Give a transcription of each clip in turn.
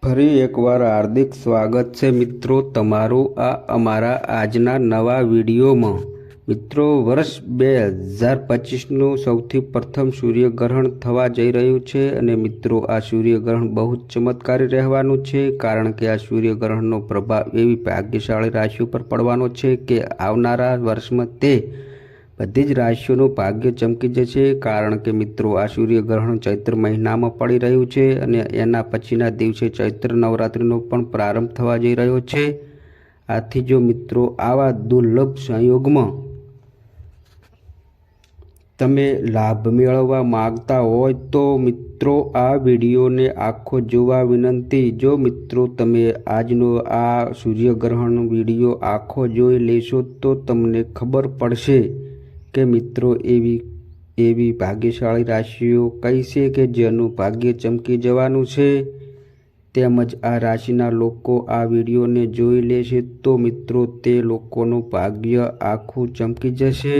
ફરી એકવાર હાર્દિક સ્વાગત છે મિત્રો તમારું આ અમારા આજના નવા વિડીયોમાં। મિત્રો વર્ષ 2025નું સૌથી પ્રથમ સૂર્યગ્રહણ થવા જઈ રહ્યું છે અને મિત્રો આ સૂર્યગ્રહણ બહુ જ ચમત્કારી રહેવાનું છે, કારણ કે આ સૂર્યગ્રહણનો પ્રભાવ એવી ભાગ્યશાળી રાશિઓ પર પડવાનો છે કે આવનારા વર્ષમાં તે બધી જ રાશિઓનું ભાગ્ય ચમકી જશે। કારણ કે મિત્રો આ સૂર્યગ્રહણ ચૈત્ર મહિનામાં પડી રહ્યું છે અને એના પછીના દિવસે ચૈત્ર નવરાત્રિનો પણ પ્રારંભ થવા જઈ રહ્યો છે। આથી જો મિત્રો આવા દુર્લભ સંયોગમાં તમે લાભ મેળવવા માગતા હોય તો મિત્રો આ વિડીયોને આખો જોવા વિનંતી। જો મિત્રો તમે આજનો આ સૂર્યગ્રહણ વિડીયો આખો જોઈ લેશો તો તમને ખબર પડશે કે મિત્રો એવી ભાગ્યશાળી રાશિઓ કઈ છે કે જેનું ભાગ્ય ચમકી જવાનું છે। તેમજ આ રાશિના લોકો આ વિડીયોને જોઈ લેશે તો મિત્રો તે લોકોનું ભાગ્ય આખું ચમકી જશે।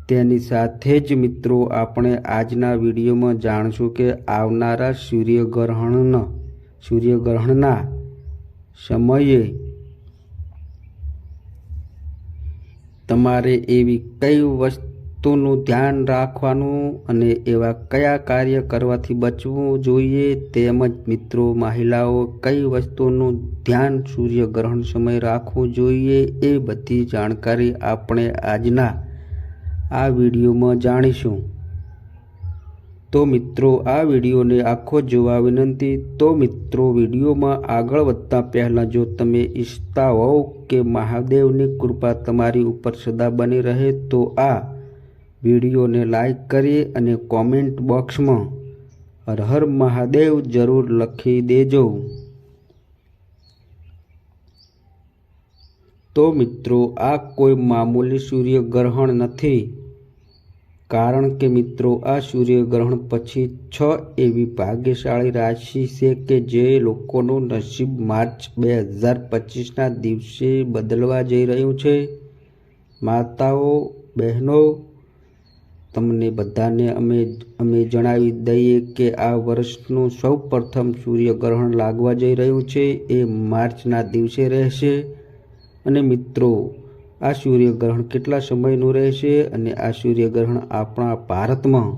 તેની સાથે જ મિત્રો આપણે આજના વિડીયોમાં જાણશું કે આવનારા સૂર્યગ્રહણના સમયે તમારે એવી કઈ વસ્તુનું ધ્યાન રાખવાનું અને એવા કયા કાર્ય કરવાથી બચવું જોઈએ, તેમજ મિત્રો મહિલાઓ કઈ વસ્તુનું ધ્યાન સૂર્યગ્રહણ સમયે રાખવું જોઈએ, એ બધી જાણકારી આપણે આજના આ વિડીયોમાં જાણીશું। તો મિત્રો આ વિડીયોને આખો જોવા વિનંતી। તો મિત્રો વિડીયોમાં આગળ વધતા પહેલાં જો તમે ઈચ્છતા હોવ કે મહાદેવની કૃપા તમારી ઉપર સદા બની રહે તો આ વિડીયોને લાઈક કરી અને કોમેન્ટ બોક્સમાં હર હર મહાદેવ જરૂર લખી દેજો। તો મિત્રો આ કોઈ મામૂલી સૂર્યગ્રહણ નથી, કારણ કે મિત્રો આ સૂર્યગ્રહણ પછી 6 એવી ભાગ્યશાળી રાશિ છે કે જે લોકોનું નસીબ માર્ચ 2025ના દિવસે બદલવા જઈ રહ્યું છે। માતાઓ, બહેનો, તમને બધાને અમે જણાવી દઈએ કે આ વર્ષનું સૌ પ્રથમ સૂર્યગ્રહણ લાગવા જઈ રહ્યું છે એ માર્ચના દિવસે રહેશે। અને મિત્રો આ સૂર્યગ્રહણ કેટલા સમયનું રહેશે અને આ સૂર્યગ્રહણ આપણા ભારતમાં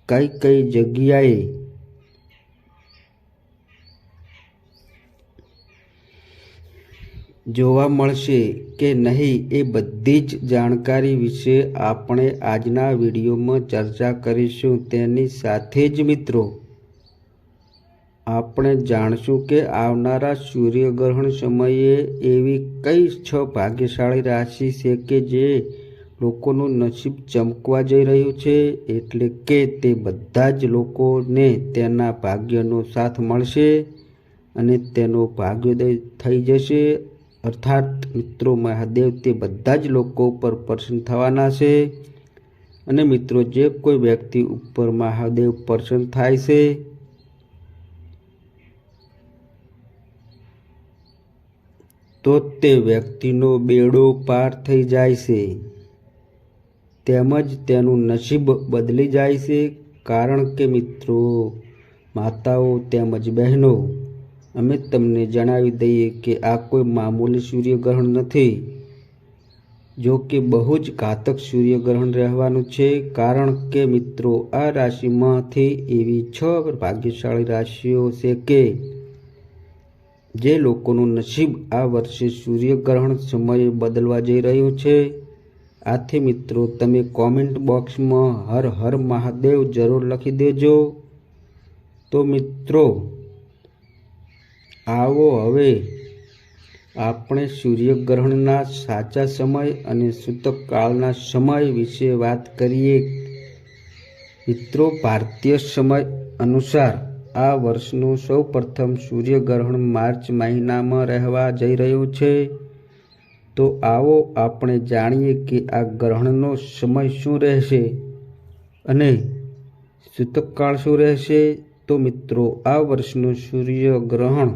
કઈ કઈ જગ્યાએ જોવા મળશે કે નહીં એ બધી જ જાણકારી વિશે આપણે આજના વિડીયોમાં ચર્ચા કરીશું। તેની સાથે જ મિત્રો આપણે જાણશું કે આવનારા સૂર્યગ્રહણ સમયે એવી કઈ 6 ભાગ્યશાળી રાશિ છે કે જે લોકોનું નસીબ ચમકવા જઈ રહ્યું છે, એટલે કે તે બધા જ લોકોને તેના ભાગ્યનો સાથ મળશે અને તેનો ભાગ્યોદય થઈ જશે। અર્થાત મિત્રો મહાદેવ તે બધા જ લોકો ઉપર પ્રસન્ન થવાના છે અને મિત્રો જે કોઈ વ્યક્તિ ઉપર મહાદેવ પ્રસન્ન થાય છે તો તે વ્યક્તિનો બેડો પાર થઈ જાય છે, તેમજ તેનું નસીબ બદલી જાય છે। કારણ કે મિત્રો માતાઓ તેમજ બહેનો, અમે તમને જણાવી દઈએ કે આ કોઈ મામૂલી સૂર્યગ્રહણ નથી, જો કે બહુ જ ઘાતક સૂર્યગ્રહણ રહેવાનું છે। કારણ કે મિત્રો આ રાશિમાંથી એવી 6 ભાગ્યશાળી રાશિઓ છે કે જે લોકોનું નસીબ આ વર્ષે સૂર્યગ્રહણ સમયે બદલવા જઈ રહ્યું છે। આથી મિત્રો તમે કોમેન્ટ બોક્સમાં હર હર મહાદેવ જરૂર લખી દેજો। તો મિત્રો આવો હવે આપણે સૂર્યગ્રહણના સાચા સમય અને સૂતકકાળના સમય વિશે વાત કરીએ। મિત્રો ભારતીય સમય અનુસાર આ વર્ષનું સૌ પ્રથમ સૂર્યગ્રહણ માર્ચ મહિનામાં રહેવા જઈ રહ્યું છે। તો આવો આપણે જાણીએ કે આ ગ્રહણનો સમય શું રહેશે અને સૂતકકાળ શું રહેશે। તો મિત્રો આ વર્ષનું સૂર્યગ્રહણ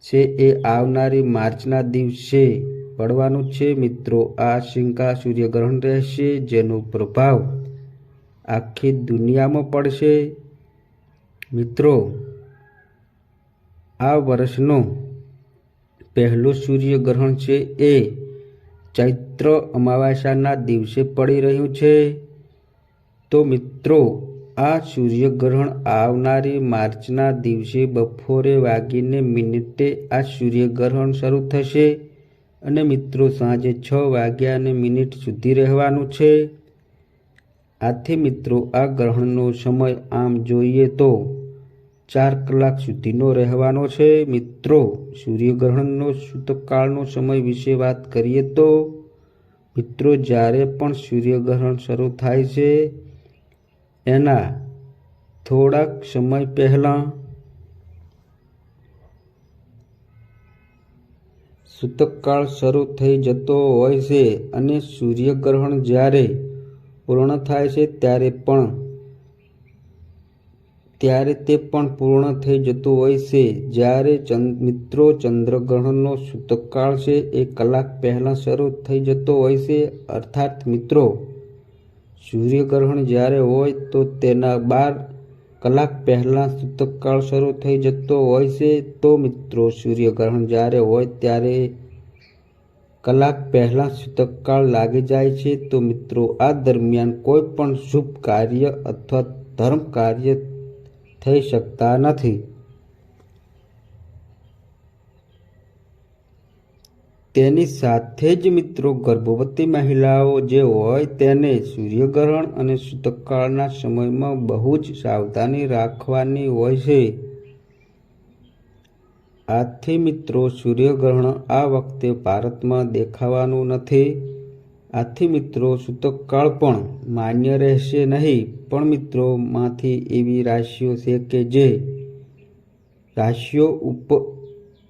છે એ આવનારી માર્ચના દિવસે પડવાનું છે। મિત્રો આ શિંકા સૂર્યગ્રહણ રહેશે જેનો પ્રભાવ આખી દુનિયામાં પડશે। મિત્રો, આ વર્ષનો પહેલો સૂર્યગ્રહણ છે એ ચૈત્ર અમાવાસ્યાના દિવસે પડી રહ્યું છે. તો મિત્રો, આ સૂર્યગ્રહણ આવનારી માર્ચના દિવસે બપોરે વાગીને મિનિટે આ સૂર્યગ્રહણ શરૂ થશે અને મિત્રો સાંજે 6:00 સુધી રહેવાનું છે. આથી મિત્રો આ ગ્રહણનો સમય આમ જોઈએ તો 4 કલાક સુધીનો રહેવાનો છે. મિત્રો, સૂર્યગ્રહણનો સૂતકકાળનો સમય વિશે વાત કરીએ તો મિત્રો, જ્યારે પણ સૂર્યગ્રહણ શરૂ થાય છે એના થોડાક સમય પહેલાં સૂતકકાળ શરૂ થઈ જતો હોય છે અને સૂર્યગ્રહણ જ્યારે પૂર્ણ થાય છે ત્યારે તે પણ પૂર્ણ થઈ જતું હોય છે. જ્યારે મિત્રો ચંદ્રગ્રહણનો સૂતકકાળ છે એ કલાક પહેલાં શરૂ થઈ જતો હોય છે. અર્થાત મિત્રો, સૂર્યગ્રહણ જ્યારે હોય તો તેના 12 કલાક પહેલાં સૂતકકાળ શરૂ થઈ જતો હોય છે. તો મિત્રો, સૂર્યગ્રહણ જ્યારે હોય ત્યારે કલાક પહેલાં સૂતકકાળ લાગી જાય છે. તો મિત્રો, આ દરમિયાન કોઈ પણ શુભ કાર્ય અથવા ધર્મ કાર્ય થઈ શકતા નથી. તેની સાથે જ મિત્રો, ગર્ભવતી મહિલાઓ જે હોય તેને સૂર્યગ્રહણ અને સૂતકકાળના સમયમાં બહુ જ સાવધાની રાખવાની હોય છે. આથી મિત્રો, સૂર્યગ્રહણ આ વખતે ભારતમાં દેખાવાનું નથી. આથી મિત્રો, સૂતકકાળ પણ માન્ય રહેશે નહીં. પણ મિત્રો, માંથી એવી રાશિઓ છે કે જે રાશિઓ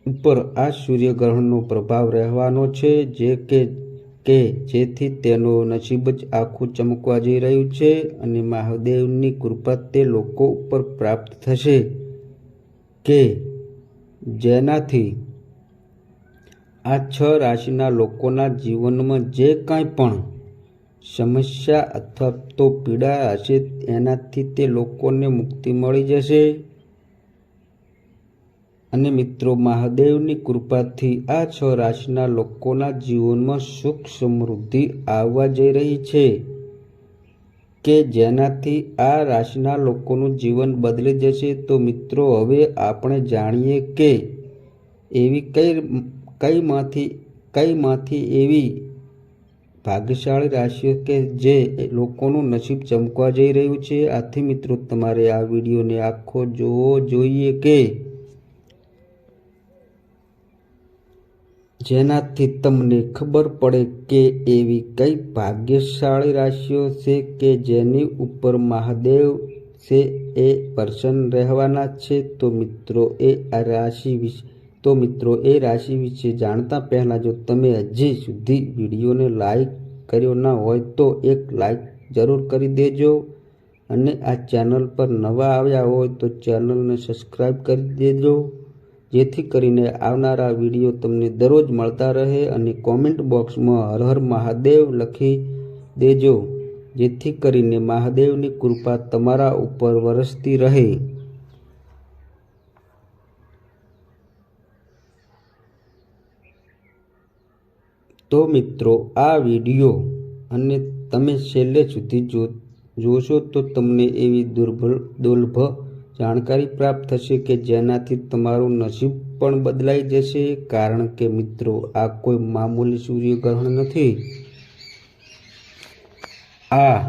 ઉપર આ સૂર્યગ્રહણનો પ્રભાવ રહેવાનો છે, જેથી તેનો નસીબ જ આખું ચમકવા જઈ રહ્યું છે અને મહાદેવની કૃપા તે લોકો ઉપર પ્રાપ્ત થશે કે જેનાથી આ 6 રાશિના લોકોના જીવનમાં જે કાંઈ પણ સમસ્યા અથવા તો પીડા હશે એનાથી તે લોકોને મુક્તિ મળી જશે. અને મિત્રો, મહાદેવની કૃપાથી આ 6 રાશિના લોકોના જીવનમાં સુખ સમૃદ્ધિ આવવા જઈ રહી છે કે જેનાથી આ રાશિના લોકોનું જીવન બદલી જશે. તો મિત્રો, હવે આપણે જાણીએ કે એવી કઈમાંથી એવી ભાગ્યશાળી રાશિઓ કે જે લોકોનું નસીબ ચમકવા જઈ રહ્યું છે. આથી મિત્રો, તમારે આ વિડીયોને આખો જોવો જોઈએ કે જેનાથી તમને ખબર પડે કે એવી કઈ ભાગ્યશાળી રાશિઓ છે કે જેની ઉપર મહાદેવ છે એ પ્રસન્ન રહેવાના છે. તો મિત્રો, એ રાશિ વિશે જાણતા પહેલાં જો તમે હજી સુધી વિડીયોને લાઈક કર્યો ના હોય તો એક લાઈક જરૂર કરી દેજો અને આ ચેનલ પર નવા આવ્યા હોય તો ચેનલને સબસ્ક્રાઈબ કરી દેજો, જેથી કરીને આવનારા વિડીયો તમને દરરોજ મળતા રહે. અને કોમેન્ટ બોક્સમાં હર હર મહાદેવ લખી દેજો, જેથી કરીને મહાદેવની કૃપા તમારા ઉપર વરસતી રહે. તો મિત્રો, આ વિડીયો અને તમે છેલ્લે સુધી જોશો તો તમને એવી દુર્લભ જાણકારી પ્રાપ્ત થશે કે જેનાથી તમારું નસીબ પણ બદલાઈ જશે. કારણ કે મિત્રો, આ કોઈ મામૂલી સૂર્યગ્રહણ નથી. આ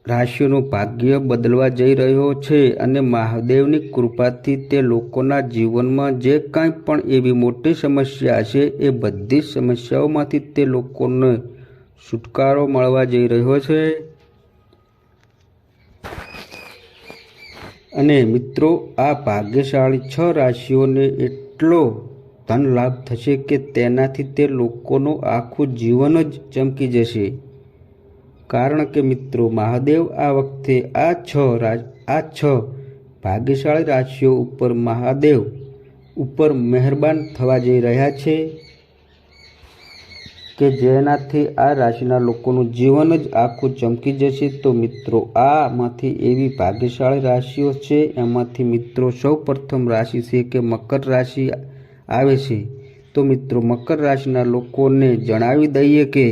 રાશિઓનું ભાગ્ય બદલવા જઈ રહ્યો છે અને મહાદેવની કૃપાથી તે લોકોના જીવનમાં જે કાંઈ પણ એવી મોટી સમસ્યા છે એ બધી સમસ્યાઓમાંથી તે લોકોને છુટકારો મળવા જઈ રહ્યો છે. અને મિત્રો, આ ભાગ્યશાળી 6 રાશિઓને એટલો ધન લાભ થશે કે તેનાથી તે લોકોનું આખું જીવન જ ચમકી જશે. કારણ કે મિત્રો, મહાદેવ આ વખતે આ 6 ભાગ્યશાળી રાશિઓ ઉપર મહાદેવ ઉપર મહેરબાન થવા જઈ રહ્યા છે. કે જેનાથી આ રાશિના લોકોનું જીવન જ આખું ચમકી જશે। તો મિત્રો આમાંથી એવી ભાગ્યશાળી રાશિઓ છે, એમાંથી મિત્રો સૌ પ્રથમ રાશિ છે કે મકર રાશિ આવે છે। તો મિત્રો મકર રાશિના લોકોને જણાવી દઈએ કે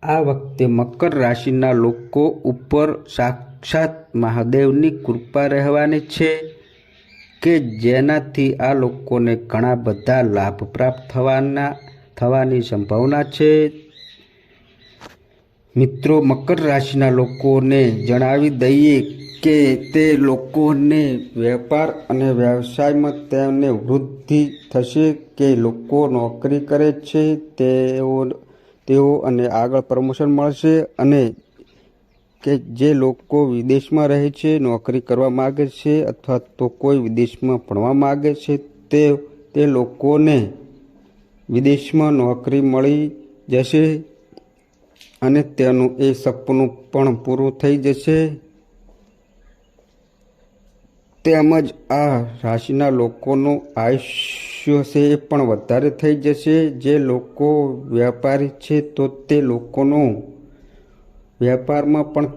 આ વખતે મકર રાશિના લોકો ઉપર સાક્ષાત મહાદેવની કૃપા રહેવાની છે કે જેનાથી આ લોકોને ઘણા બધા લાભ પ્રાપ્ત થવાની સંભાવના છે। મિત્રો મકર રાશિના લોકોને જણાવી દઈએ કે તે લોકોને વેપાર અને વ્યવસાયમાં તેમને વૃદ્ધિ થશે કે લોકો નોકરી કરે છે તેઓ અને આગળ પ્રમોશન મળશે, અને કે જે લોકો વિદેશમાં રહે છે, નોકરી કરવા માગે છે અથવા તો કોઈ વિદેશમાં ભણવા માગે છે તે લોકોને વિદેશમાં નોકરી મળી જશે અને તેનું એ સપનું પણ પૂરું થઈ જશે। તેમજ આ રાશિના લોકોનું આયુષ્ય છે એ પણ વધારે થઈ જશે। જે લોકો વેપારી છે તો તે લોકોનું વેપારમાં પણ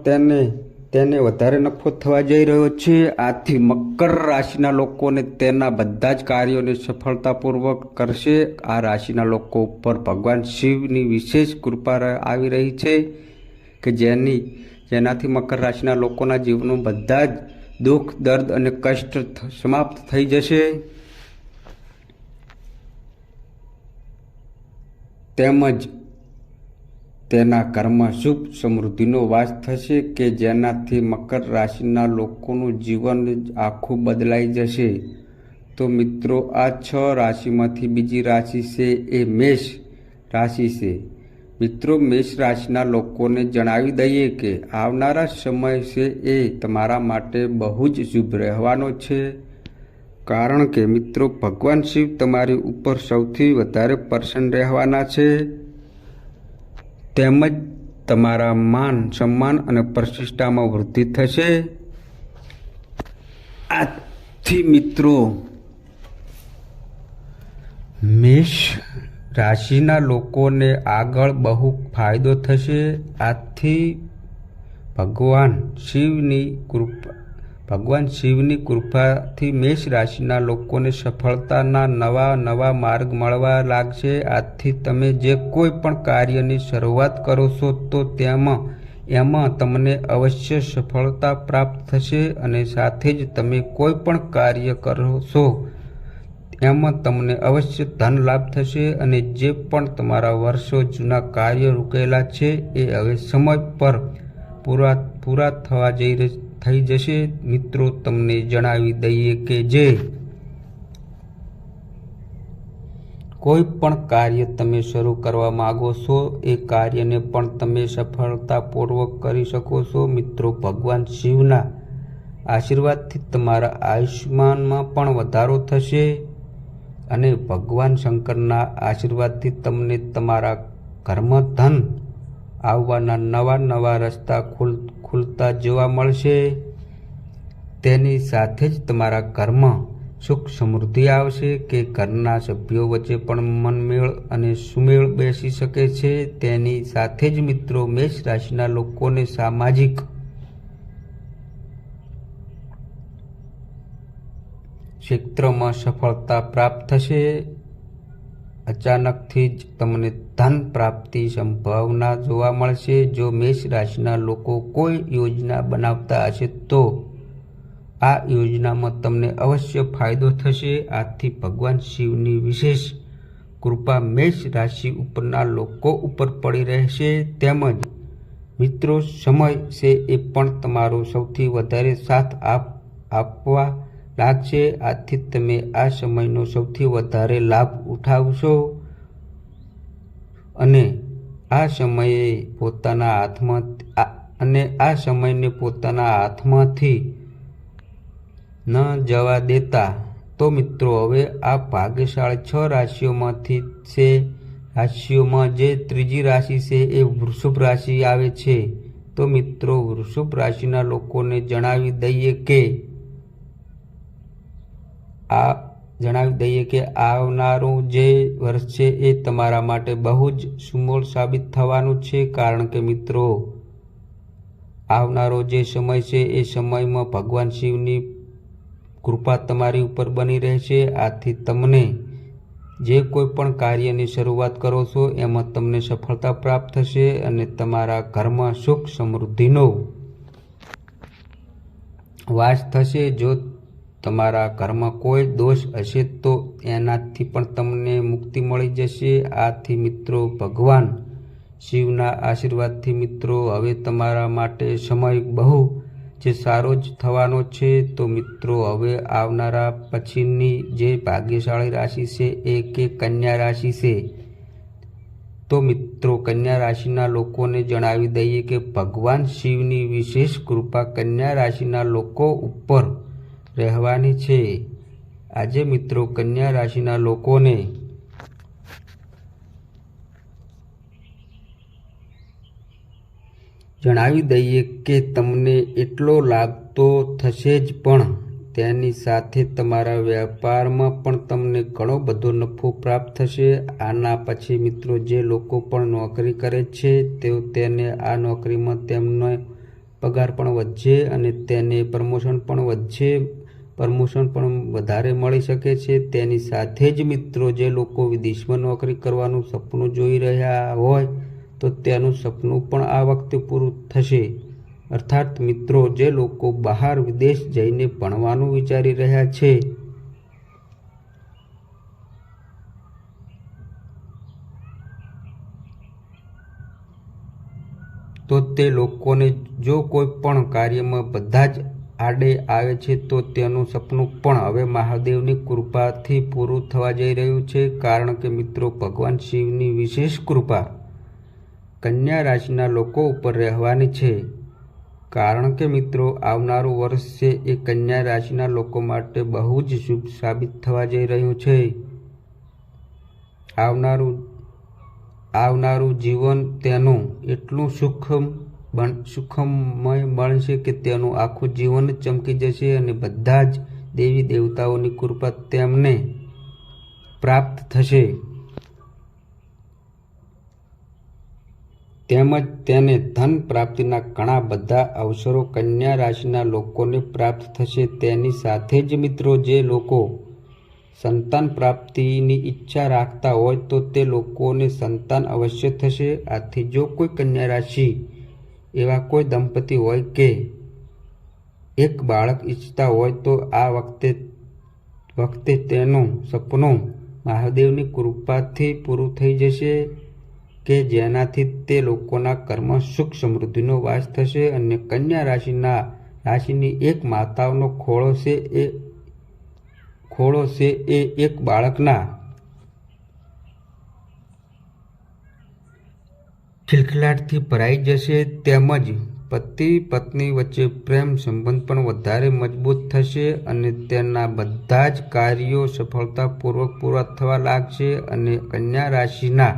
તેને વધારે નફો થવા જઈ રહ્યો છે। આથી મકર રાશિના લોકોને તેના બધા જ કાર્યોને સફળતાપૂર્વક કરશે। આ રાશિના લોકો ઉપર ભગવાન શિવની વિશેષ કૃપા આવી રહી છે કે જેનાથી મકર રાશિના લોકોના જીવનમાં બધા જ દુઃખ, દર્દ અને કષ્ટ સમાપ્ત થઈ જશે। તેમજ તેના ઘરમાં સુખ સમૃદ્ધિનો વાસ થશે કે જેનાથી મકર રાશિના લોકોનું જીવન આખું બદલાઈ જશે। તો મિત્રો આ 6 રાશિમાંથી બીજી રાશિ છે એ મેષ રાશિ છે। મિત્રો મેષ રાશિના લોકોને જણાવી દઈએ કે આવનારા સમય છે એ તમારા માટે બહુ જ શુભ રહેવાનો છે, કારણ કે મિત્રો ભગવાન શિવ તમારી ઉપર સૌથી વધારે પ્રસન્ન રહેવાના છે। તેમજ તમારા માન, સન્માન અને પ્રતિષ્ઠામાં વૃદ્ધિ થશે। આથી મિત્રો મેષ રાશિના લોકોને આગળ બહુ ફાયદો થશે। આથી ભગવાન શિવની કૃપાથી મેષ રાશિના લોકોને સફળતાના નવા માર્ગ મળવા લાગશે। આથી તમે જે કોઈ પણ કાર્યની શરૂઆત કરો છો તો એમાં તમને અવશ્ય સફળતા પ્રાપ્ત થશે, અને સાથે જ તમે કોઈ પણ કાર્ય કરો છો એમાં તમને અવશ્ય ધન લાભ થશે, અને જે પણ તમારા વર્ષો જૂના કાર્ય રૂકેલા છે એ હવે સમય પર પૂરા થવા થઈ જશે। મિત્રો તમને જણાવી દઈએ કે જે કોઈ પણ કાર્ય તમે શરૂ કરવા માંગો છો એ કાર્યને પણ તમે સફળતાપૂર્વક કરી શકો છો। મિત્રો ભગવાન શિવના આશીર્વાદથી તમારા આયુષ્યમાનમાં પણ વધારો થશે, અને ભગવાન શંકરના આશીર્વાદથી તમને તમારા ઘરમાં ધન આવવાના નવા રસ્તા ખુલતા જોવા મળશે। તેની સાથે જ તમારા ઘરમાં સુખ સમૃદ્ધિ આવશે કે ઘરના સભ્યો વચ્ચે પણ મનમેળ અને સુમેળ બેસી શકે છે। તેની સાથે જ મિત્રો મેષ રાશિના લોકોને સામાજિક ક્ષેત્રમાં સફળતા પ્રાપ્ત થશે। અચાનકથી જ તમને ધન પ્રાપ્તિ સંભાવના જોવા મળશે। જો મેષ રાશિના લોકો કોઈ યોજના બનાવતા હશે તો આ યોજનામાં તમને અવશ્ય ફાયદો થશે। આથી ભગવાન શિવની વિશેષ કૃપા મેષ રાશિ ઉપરના લોકો ઉપર પડી રહેશે। તેમજ મિત્રો સમય છે એ પણ તમારો સૌથી વધારે સાથ આપવા લાગશે। આથી તમે આ સમયનો સૌથી વધારે લાભ ઉઠાવશો, અને આ સમયને પોતાના હાથમાંથી ન જવા દેતા। તો મિત્રો હવે આ ભાગ્યશાળી 6 રાશિઓમાં જે ત્રીજી રાશિ છે એ વૃષભ રાશિ આવે છે। તો મિત્રો વૃષભ રાશિના લોકોને જણાવી દઈએ કે જણાવી દઈએ કે આવનારું જે વર્ષ છે એ તમારા માટે બહુ જ સુમોળ સાબિત થવાનું છે, કારણ કે મિત્રો આવનારો જે સમય છે એ સમયમાં ભગવાન શિવની કૃપા તમારી ઉપર બની રહેશે। આથી તમને જે કોઈ પણ કાર્યની શરૂઆત કરો છો એમાં તમને સફળતા પ્રાપ્ત થશે અને તમારા ઘરમાં સુખ સમૃદ્ધિનો વાસ થશે। જો તમારા ઘરમાં કોઈ દોષ હશે તો એનાથી પણ તમને મુક્તિ મળી જશે। આથી મિત્રો ભગવાન શિવના આશીર્વાદથી મિત્રો હવે તમારા માટે સમય બહુ જે સારો જ થવાનો છે। તો મિત્રો હવે આવનારા પછીની જે ભાગ્યશાળી રાશિ છે એ કે કન્યા રાશિ છે। તો મિત્રો કન્યા રાશિના લોકોને જણાવી દઈએ કે ભગવાન શિવની વિશેષ કૃપા કન્યા રાશિના લોકો ઉપર રહેવાની છે। આજે મિત્રો કન્યા રાશિના લોકોને જણાવી દઈએ કે તમને એટલો લાભ તો થશે જ, પણ તેની સાથે તમારા વ્યાપારમાં પણ તમને ઘણો બધો નફો પ્રાપ્ત થશે। આના પછી મિત્રો જે લોકો પણ નોકરી કરે છે તેઓ તેને આ નોકરીમાં તેમનો પગાર પણ વધશે અને તેને પ્રમોશન પણ વધશે, પ્રમોશન પણ વધારે મળી શકે છે। તેની સાથે જ મિત્રો જે લોકો વિદેશમાં નોકરી કરવાનું સપનું જોઈ રહ્યા હોય તો તેનું સપનું પણ આ વખતે પૂરું થશે। અર્થાત મિત્રો જે લોકો બહાર વિદેશ જઈને ભણવાનું વિચારી રહ્યા છે તો તે લોકોને જો કોઈ પણ કાર્યમાં બધા જ આડે આવે છે તો તેનું સપનું પણ હવે મહાદેવની કૃપાથી પૂરું થવા જઈ રહ્યું છે। કારણ કે મિત્રો ભગવાન શિવની વિશેષ કૃપા કન્યા રાશિના લોકો ઉપર રહેવાની છે। કારણ કે મિત્રો આવનારું વર્ષ છે એ કન્યા રાશિના લોકો માટે બહુ જ શુભ સાબિત થવા જઈ રહ્યું છે। આવનારું જીવન તેનું એટલું સુખમય બનશે કે તેનું આખું જીવન જ ચમકી જશે અને બધા જ દેવી દેવતાઓની કૃપા તેમને પ્રાપ્ત થશે। તેમજ તેને ધન પ્રાપ્તિના ઘણા બધા અવસરો કન્યા રાશિના લોકોને પ્રાપ્ત થશે। તેની સાથે જ મિત્રો જે લોકો સંતાન પ્રાપ્તિની ઈચ્છા રાખતા હોય તો તે લોકોને સંતાન અવશ્ય થશે। આથી જો કોઈ કન્યા રાશિ એવા કોઈ દંપતી હોય કે એક બાળક ઈચ્છતા હોય તો આ વખતે તેનું સપનું મહાદેવની કૃપાથી પૂરું થઈ જશે કે જેનાથી તે લોકોના ઘરમાં સુખ સમૃદ્ધિનો વાસ થશે અને કન્યા રાશિની એક માતાનો ખોળો છે એ એક બાળકના ખિલખિલાટથી ભરાઈ જશે। તેમજ પતિ પત્ની વચ્ચે પ્રેમ સંબંધ પણ વધારે મજબૂત થશે અને તેના બધા જ કાર્યો સફળતાપૂર્વક પૂરા થવા લાગશે। અને કન્યા રાશિના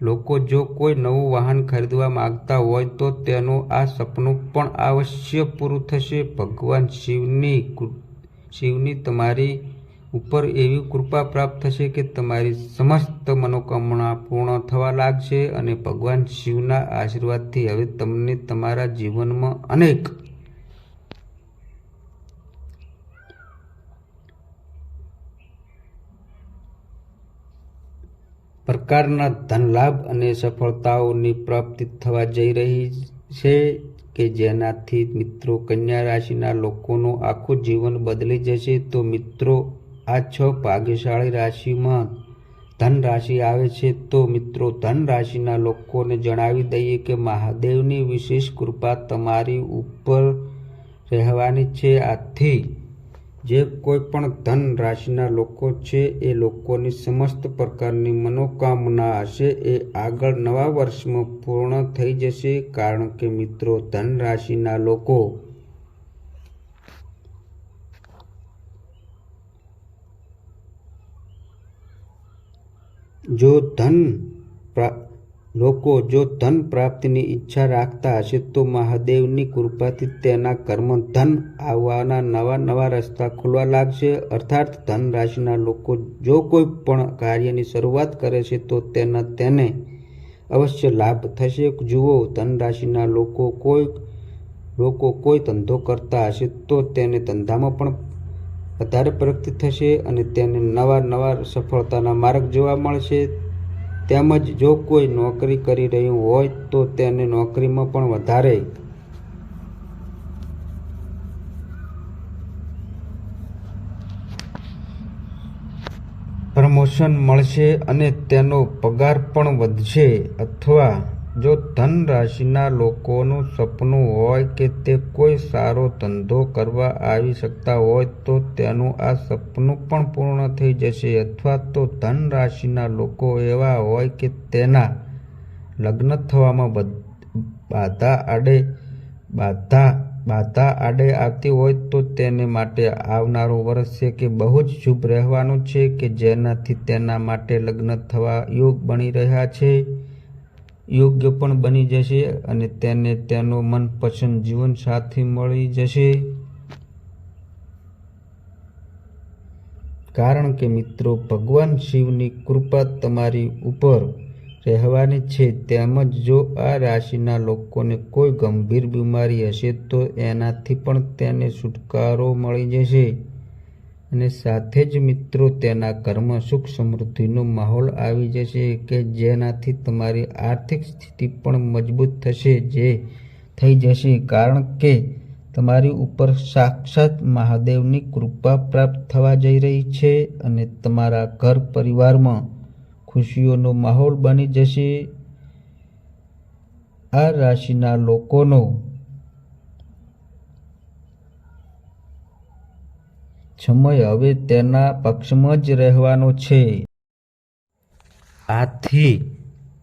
લોકો જો કોઈ નવું વાહન ખરીદવા માંગતા હોય તો તેનું આ સપનું પણ અવશ્ય પૂરું થશે। ભગવાન શિવની તમારી ઉપર એવી કૃપા પ્રાપ્ત થશે કે તમારી સમસ્ત મનોકામના પૂર્ણ થવા લાગશે અને ભગવાન શિવના આશીર્વાદથી હવે તમને તમારા જીવનમાં અનેક પ્રકારના ધનલાભ અને સફળતાઓની પ્રાપ્તિ થવા જઈ રહી છે કે જેનાથી મિત્રો કન્યા રાશિના લોકોનું આખું જીવન બદલી જશે। તો મિત્રો આ 6 ભાગ્યશાળી રાશિમાં ધન રાશિ આવે છે। તો મિત્રો ધન રાશિના લોકોને જણાવી દઈએ કે મહાદેવની વિશેષ કૃપા તમારી ઉપર રહેવાની છે। આથી જે કોઈ પણ ધન રાશિના લોકો છે એ લોકોની સમસ્ત પ્રકારની મનોકામના હશે એ આગળ નવા વર્ષમાં પૂર્ણ થઈ જશે। કારણ કે મિત્રો ધન રાશિના લોકો જો ધન લોકો જો ધન પ્રાપ્તિની ઈચ્છા રાખતા હશે તો મહાદેવની કૃપાથી તેના કર્મ ધન આવવાના નવા નવા રસ્તા ખુલવા લાગશે. અર્થાત ધન રાશિના લોકો જો કોઈ પણ કાર્યની શરૂઆત કરે છે તો તેને અવશ્ય લાભ થશે. જુઓ, ધન રાશિના લોકો કોઈ ધંધો કરતા હશે તો તેને ધંધામાં પણ વધારે પ્રગતિ થશે અને તેને નવા સફળતાના માર્ગ જોવા મળશે. તેમજ જો કોઈ નોકરી કરી રહ્યું હોય તો તેને નોકરીમાં પણ વધારે પ્રમોશન મળશે અને તેનો પગાર પણ વધશે. અથવા જો ધન રાશિના લોકોનું સપનું હોય કે તે કોઈ સારો ધંધો કરવા આવી શકતા હોય તો તેનું આ સપનું પણ પૂર્ણ થઈ જશે. અથવા તો ધન રાશિના લોકો એવા હોય કે તેના લગ્ન થવામાં બાધા આડે આવતી હોય તો તેને માટે આવનારું વર્ષ છે કે બહુ જ શુભ રહેવાનું છે કે જેનાથી તેના માટે લગ્ન થવા યોગ બની રહ્યા છે, યોગ્ય પણ બની જશે અને તેને તેનો મનપસંદ જીવનસાથી મળી જશે. કારણ કે મિત્રો, ભગવાન શિવની કૃપા તમારી ઉપર રહેવાની છે. તેમજ જો આ રાશિના લોકોને કોઈ ગંભીર બીમારી હશે તો એનાથી પણ તેને છુટકારો મળી જશે અને સાથે જ મિત્રો તેના ઘરમાં સુખ સમૃદ્ધિનો માહોલ આવી જશે કે જેનાથી તમારી આર્થિક સ્થિતિ પણ મજબૂત થઈ જશે. કારણ કે તમારી ઉપર સાક્ષાત મહાદેવની કૃપા પ્રાપ્ત થવા જઈ રહી છે અને તમારા ઘર પરિવારમાં ખુશીઓનો માહોલ બની જશે. આ રાશિના લોકોનો સમય હવે તેના પક્ષમાં જ રહેવાનો છે. આથી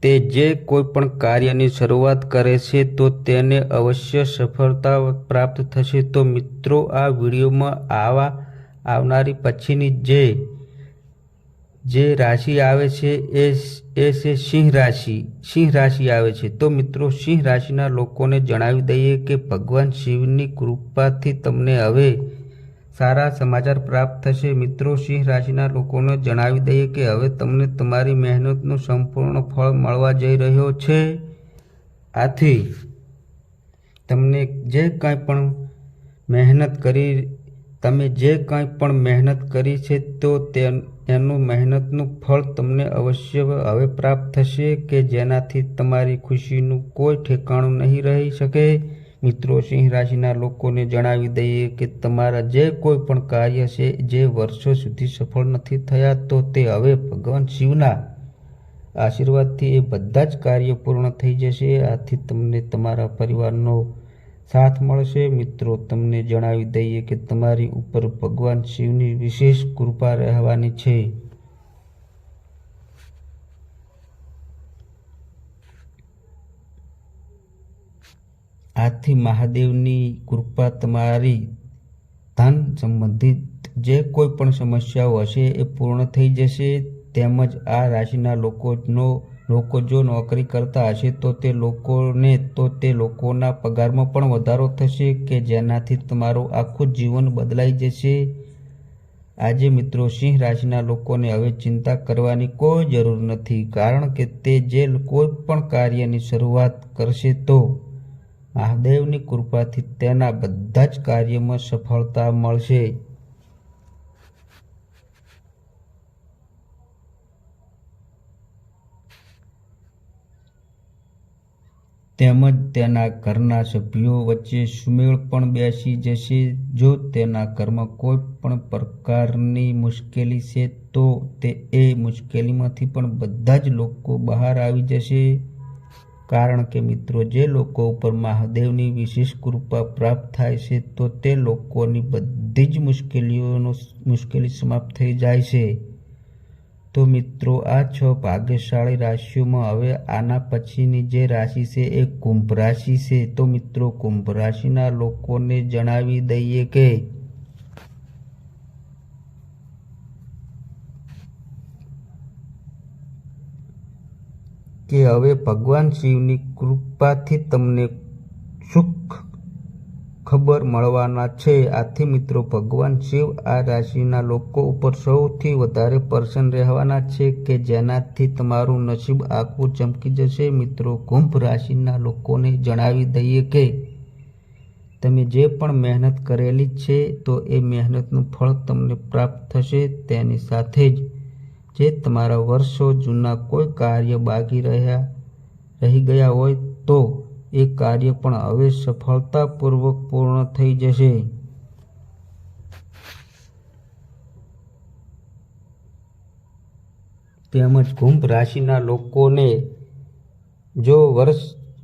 તે જે કોઈ પણ કાર્યની શરૂઆત કરે છે તો તેને અવશ્ય સફળતા પ્રાપ્ત થશે. તો મિત્રો, આ વિડીયોમાં આવનારી પછીની જે રાશિ આવે છે એ છે સિંહ રાશિ. સિંહ રાશિ આવે છે. તો મિત્રો, સિંહ રાશિના લોકોને જણાવી દઈએ કે ભગવાન શિવની કૃપાથી તમને હવે સારા સમાચાર પ્રાપ્ત થશે. મિત્રો, સિંહ રાશિના લોકોને જણાવી દઈએ કે હવે તમને તમારી મહેનતનું સંપૂર્ણ ફળ મળવા જઈ રહ્યો છે. આથી તમે જે કંઈ પણ મહેનત કરી છે તો એનું મહેનતનું ફળ તમને અવશ્ય હવે પ્રાપ્ત થશે કે જેનાથી તમારી ખુશીનું કોઈ ઠેકાણું નહીં રહી શકે. મિત્રો, સિંહ રાશિના લોકોને જણાવી દઈએ કે તમારા જે કોઈ પણ કાર્ય છે જે વર્ષો સુધી સફળ નથી થયા તો તે હવે ભગવાન શિવના આશીર્વાદથી એ બધા જ કાર્ય પૂર્ણ થઈ જશે. આથી તમને તમારા પરિવારનો સાથ મળશે. મિત્રો, તમને જણાવી દઈએ કે તમારી ઉપર ભગવાન શિવની વિશેષ કૃપા રહેવાની છે. આથી મહાદેવની કૃપા તમારી ધન સંબંધિત જે કોઈ પણ સમસ્યાઓ હશે એ પૂર્ણ થઈ જશે. તેમજ આ રાશિના લોકો જો નોકરી કરતા હશે તો તે લોકોના પગારમાં પણ વધારો થશે કે જેનાથી તમારું આખું જીવન બદલાઈ જશે. આજે મિત્રો, સિંહ રાશિના લોકોને હવે ચિંતા કરવાની કોઈ જરૂર નથી. કારણ કે તે જે કોઈ પણ કાર્યની શરૂઆત કરશે તો મહાદેવની કૃપાથી તેના બધા જ કાર્યમાં સફળતા મળશે. તેમજ તેના ઘરના સભ્યો વચ્ચે સુમેળ પણ બેસી જશે. જો તેના ઘરમાં કોઈ પણ પ્રકારની મુશ્કેલી છે તો એ મુશ્કેલીમાંથી પણ બધા જ લોકો બહાર આવી જશે. કારણ કે મિત્રો, જે લોકો ઉપર મહાદેવની વિશેષ કૃપા પ્રાપ્ત થાય છે તો તે લોકોની બધી જ મુશ્કેલી સમાપ્ત થઈ જાય છે. તો મિત્રો, આ 6 ભાગ્યશાળી રાશિઓમાં હવે આના પછીની જે રાશિ છે એ કુંભ રાશિ છે. તો મિત્રો, કુંભ રાશિના લોકોને જણાવી દઈએ કે કે હવે ભગવાન શિવની કૃપાથી તમને સુખ ખબર મળવાના છે। આથી મિત્રો ભગવાન શિવ આ રાશિના લોકો ઉપર સૌથી વધારે પ્રસન્ન રહેવાના છે કે જેનાથી તમારું નસીબ આખું ચમકી જશે। મિત્રો કુંભ રાશિના લોકોને જણાવી દઈએ કે તમે જે પણ મહેનત કરેલી છે તો એ મહેનતનું ફળ તમને પ્રાપ્ત થશે। તેની સાથે જ જે તમારા વર્ષો જૂના કોઈ કાર્ય બાકી રહી ગયા હોય તો એ કાર્ય પણ હવે સફળતાપૂર્વક પૂર્ણ થઈ જશે। તેમજ કુંભ રાશિના લોકોને જો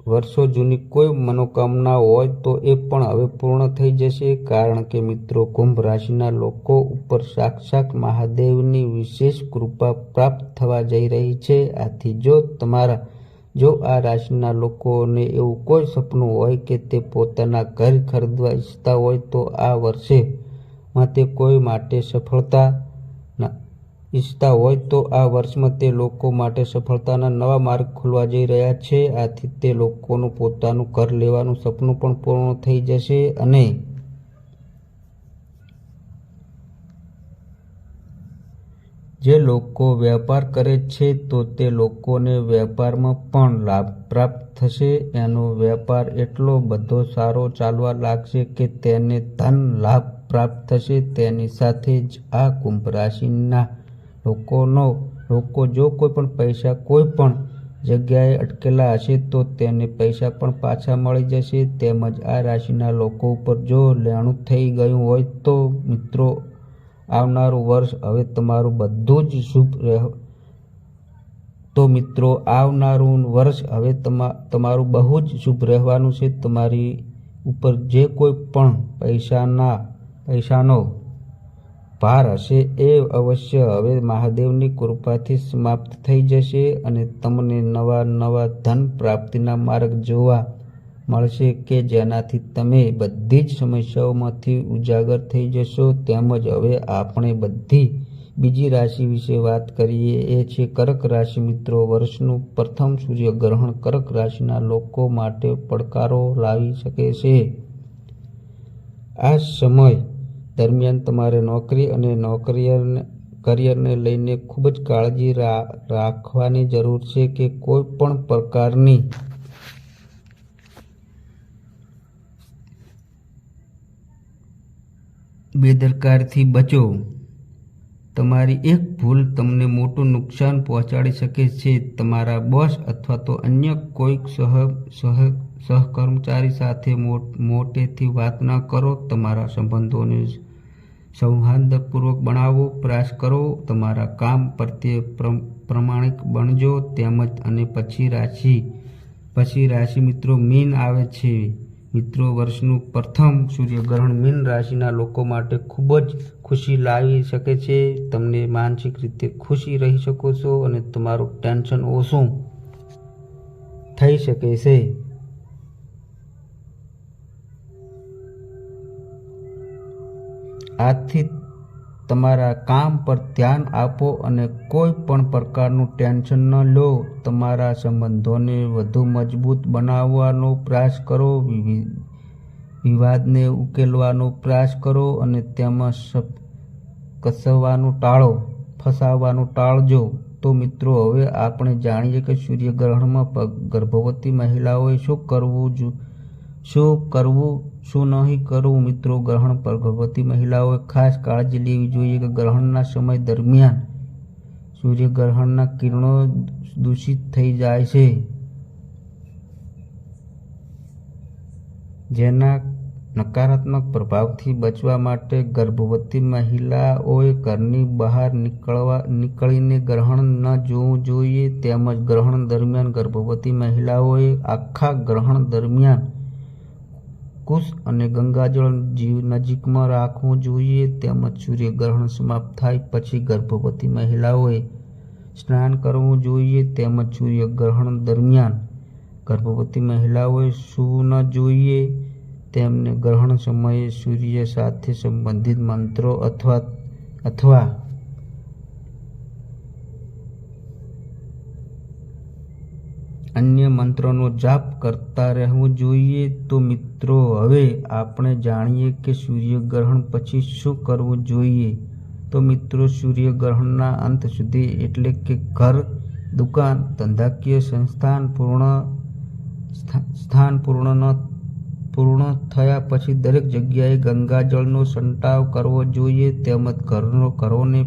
વર્ષો જૂની કોઈ મનોકામના હોય તો એ પણ હવે પૂર્ણ થઈ જશે। કારણ કે મિત્રો કુંભ રાશિના લોકો ઉપર સાક્ષાત મહાદેવની વિશેષ કૃપા પ્રાપ્ત થવા જઈ રહી છે। આથી જો આ રાશિના લોકોને એવું કોઈ સપનું હોય કે તે પોતાના ઘર ખરીદવા ઈચ્છતા હોય તો આ વર્ષે તે કોઈ માટે સફળતા ઈચ્છતા હોય તો આ વર્ષમાં તે લોકો માટે સફળતાના નવા માર્ગ ખુલવા જઈ રહ્યા છે। આથી તે લોકોનું પોતાનું ઘર લેવાનું સપનું પણ પૂર્ણ થઈ જશે। અને જે લોકો વેપાર કરે છે તો તે લોકોને વેપારમાં પણ લાભ પ્રાપ્ત થશે। એનો વેપાર એટલો બધો સારો ચાલવા લાગશે કે તેને ધન લાભ પ્રાપ્ત થશે। તેની સાથે જ આ કુંભ રાશિના લોકો જો કોઈ પણ પૈસા કોઈ પણ જગ્યાએ અટકેલા હશે તો તેને પૈસા પણ પાછા મળી જશે। તેમજ આ રાશિના લોકો ઉપર જો લેણું થઈ ગયું હોય તો મિત્રો આવનારું વર્ષ હવે તમારું બધું જ શુભ તમારું બહુ જ શુભ રહેવાનું છે। તમારી ઉપર જે કોઈ પણ પૈસાનો ભાર હશે એ અવશ્ય હવે મહાદેવની કૃપાથી સમાપ્ત થઈ જશે અને તમને નવા ધન પ્રાપ્તિના માર્ગ જોવા મળશે કે જેનાથી તમે બધી જ સમસ્યાઓમાંથી ઉજાગર થઈ જશો। તેમજ હવે આપણે બીજી રાશિ વિશે વાત કરીએ, એ છે કર્ક રાશિ। મિત્રો વર્ષનું પ્રથમ સૂર્યગ્રહણ કર્ક રાશિના લોકો માટે પડકારો લાવી શકે છે। આ સમય દરમિયાન તમારે નોકરી અને કરિયરને લઈને ખૂબ જ કાળજી રાખવાની જરૂર છે કે કોઈ પણ પ્રકારની બેદરકારીથી બચો। તમારી એક ભૂલ તમને મોટું નુકસાન પહોંચાડી શકે છે। તમારા બોસ અથવા તો અન્ય કોઈક સહકર્મચારી સાથે મોટેથી વાત ન કરો। તમારા સંબંધોને સૌહાર્દપૂર્વક બનાવવાનો પ્રયાસ કરો। તમારા કામ પ્રત્યે પ્રમાણિક બનજો। અને પછી રાશિ મિત્રો મીન આવે છે। મિત્રો વર્ષનું પ્રથમ સૂર્યગ્રહણ મીન રાશિના લોકો માટે ખૂબ જ ખુશી લાવી શકે છે। તમને માનસિક રીતે ખુશી રહી શકો છો અને તમારું ટેન્શન ઓછું થઈ શકે છે। આથી તમારા કામ પર ધ્યાન આપો અને કોઈ પણ પ્રકારનું ટેન્શન ન લો। તમારા સંબંધોને વધુ મજબૂત બનાવવાનો પ્રયાસ કરો। વિવાદને ઉકેલવાનો પ્રયાસ કરો અને તેમાં ફસાવાનું ટાળજો। તો મિત્રો હવે આપણે જાણીએ કે સૂર્યગ્રહણમાં ગર્ભવતી મહિલાઓએ શું કરવું શું નહીં કરવું। મિત્રો ગ્રહણ પર ગર્ભવતી મહિલાઓએ ખાસ કાળજી લેવી જોઈએ કે ગ્રહણના સમય દરમિયાન સૂર્યગ્રહણના કિરણો દૂષિત થઈ જાય છે, જેના નકારાત્મક પ્રભાવથી બચવા માટે ગર્ભવતી મહિલાઓએ ઘરની બહાર નીકળીને ગ્રહણ ન જોવું જોઈએ। તેમજ ગ્રહણ દરમિયાન ગર્ભવતી મહિલાઓએ આખા ગ્રહણ દરમિયાન કુશ અને ગંગાજળ નજીકમાં રાખવું જોઈએ। તેમજ સૂર્યગ્રહણ સમાપ્ત થાય પછી ગર્ભવતી મહિલાઓએ સ્નાન કરવું જોઈએ। તેમજ સૂર્યગ્રહણ દરમિયાન ગર્ભવતી મહિલાઓએ સૂવું ન જોઈએ। તેમને ગ્રહણ સમયે સૂર્ય સાથે સંબંધિત મંત્રો અન્ય મંત્રનો જાપ કરતા રહેવું જોઈએ. તો મિત્રો, હવે આપણે જાણીએ કે સૂર્યગ્રહણ પછી શું કરવું જોઈએ. તો મિત્રો, સૂર્યગ્રહણના અંત સુધી એટલે કે ઘર, દુકાન, ધંધાકીય સ્થાન પૂર્ણ થયા પછી દરેક જગ્યાએ ગંગાજળનો છંટકાવ કરવો જોઈએ તેમજ ઘરોને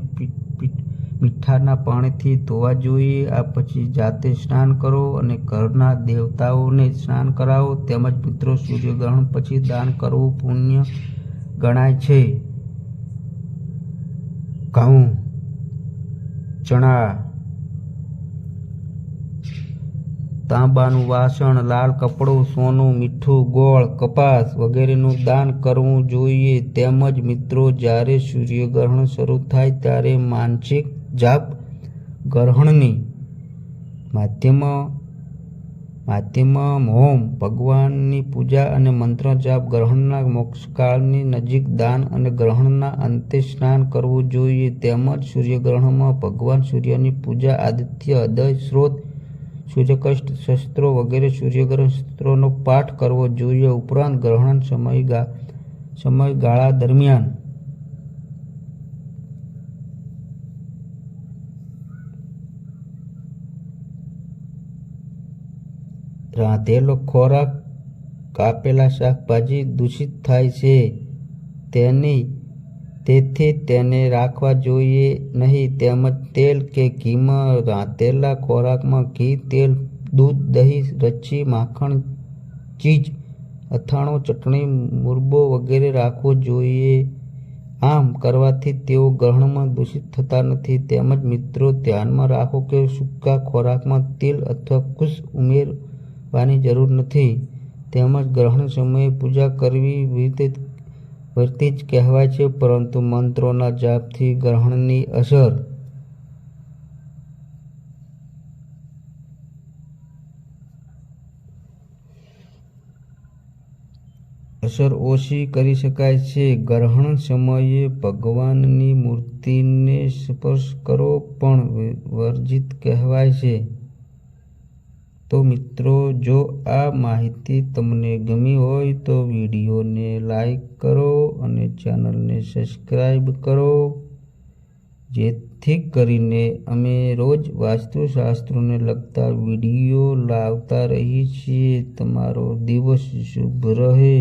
મીઠાના પાણીથી ધોવા જોઈએ. આ પછી જાતે સ્નાન કરો અને ઘરના દેવતાઓને સ્નાન કરાવો. તેમજ મિત્રો, સૂર્યગ્રહણ પછી દાન કરવું પુણ્ય ગણાય છે. ઘઉં, ચણા, તાંબાનું વાસણ, લાલ કપડું, સોનું, મીઠું, ગોળ, કપાસ વગેરેનું દાન કરવું જોઈએ. તેમજ મિત્રો, જ્યારે સૂર્યગ્રહણ શરૂ થાય ત્યારે માનસિક જાપ ગ્રહણની માધ્યમમાં હોમ, ભગવાનની પૂજા અને મંત્ર જાપ, ગ્રહણના મોક્ષકાળની નજીક દાન અને ગ્રહણના અંતે સ્નાન કરવું જોઈએ. તેમજ સૂર્યગ્રહણમાં ભગવાન સૂર્યની પૂજા, આદિત્ય હૃદય સ્ત્રોત, સૂર્યકષ્ટ શસ્ત્રો વગેરે સૂર્યગ્રહણ સ્ત્રોતનો પાઠ કરવો જોઈએ. ઉપરાંત ગ્રહણ સમયગાળા દરમિયાન રાંધેલો ખોરાક, કાપેલા શાકભાજી દૂષિત થાય છે, તેથી તેને રાખવા જોઈએ નહીં. તેમજ તેલ કે ઘીમાં રાંધેલા ખોરાકમાં ઘી, તેલ, દૂધ, દહીં, લચ્છી, માખણ, ચીઝ, અથાણું, ચટણી, મુરબ્બો વગેરે રાખવો જોઈએ. આમ કરવાથી તેઓ ગ્રહણમાં દૂષિત થતા નથી. તેમજ મિત્રો, ધ્યાનમાં રાખો કે સૂકા ખોરાકમાં તેલ અથવા કુશ ઉમેરવાની જરૂર નથી. તેમજ ગ્રહણ સમયે પૂજા કરવી વર્તી જ કહેવાય છે, પરંતુ મંત્રોના જાપથી ગ્રહણની અસર ઓછી કરી શકાય છે. ગ્રહણ સમયે ભગવાનની મૂર્તિને સ્પર્શ કરવો પણ વર્જિત કહેવાય છે. તો મિત્રો, જો આ માહિતી તમને ગમી હોય તો વિડીયોને લાઈક કરો અને ચેનલને સબસ્ક્રાઈબ કરો, જેથી કરીને અમે રોજ વાસ્તુશાસ્ત્રને લગતા વિડીયો લાવતા રહીએ છીએ. તમારો દિવસ શુભ રહે.